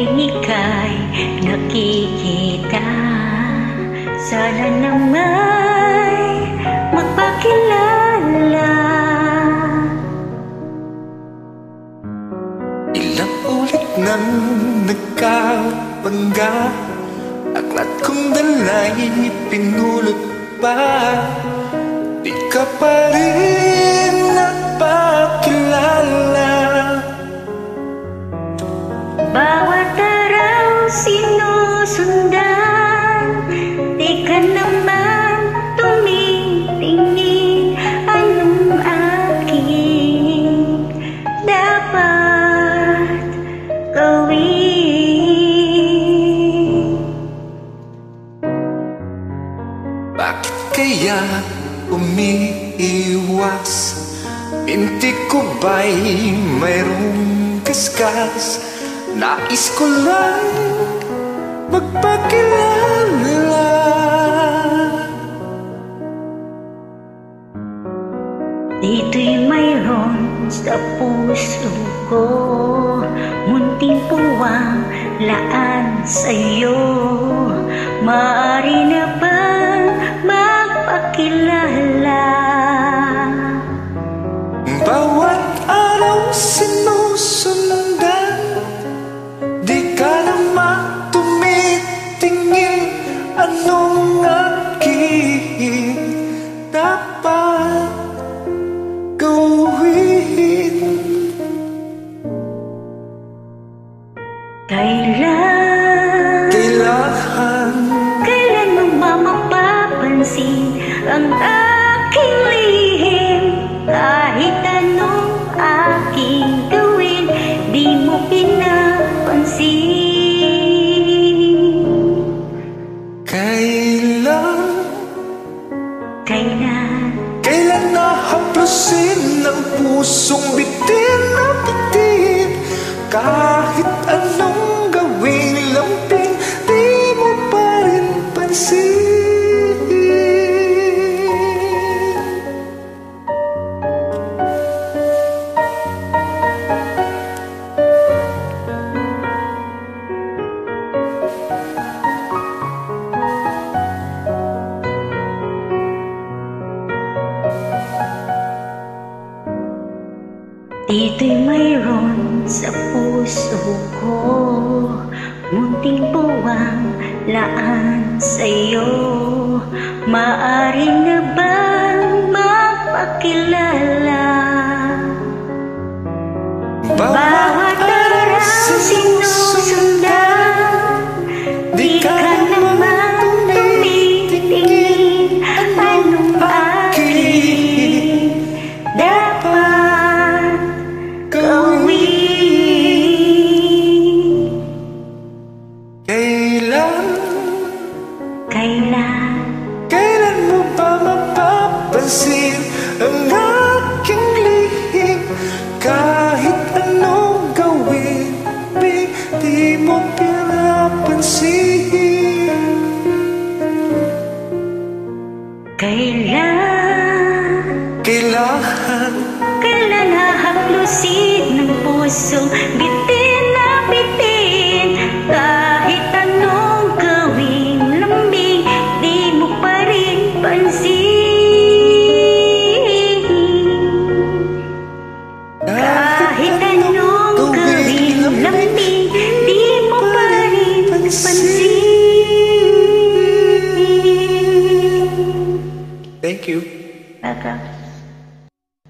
muling ika'y nakikita. Sana nama'y magpakilala. Ilang ulit nang nagkabangga, aklat kong dala'y pinulot pa. Di ka pa rin nagpakilala. Bawat araw sinusundan, di ka naman tumitingin. Anong aking dapat gawin? Bakit kaya umiiwas? Binti ko ba'y mayroong kaskas? Nais ko lang magpakilala. Dito'y mayroon sa puso ko, munting puwang laan sa'yo. Maaari na bang magpakilala? Bawat araw sinusundan, di ka naman tumitingin. Anong aking dapat gawin? Kailan mo ba mapapansin ang aking lihim? Kahit anong aking gawin, di mo pinapansin. Kailan nahaplusin ng pusong bitin na bitin? Kahit anong gawing lamping, di mo pa rin pansin. Dito'y mayroon sa puso ko, munting puwang laan sa'yo. Maaari na bang magpakilala? Bawat araw sinusundan, di ka naman tumitingin. Anong aking dapat gawin? Kailan mo ba mapapansin ang aking lihim? Kahit anong gawin, di mo pinapansin. Kailan hahaplusin ng pusong bitin na bitin? Kahit anong gawin lambing, di mo pa rin pansin. Kahit anong gawin lambing, di mo pa rin pansin. Thank you. Welcome.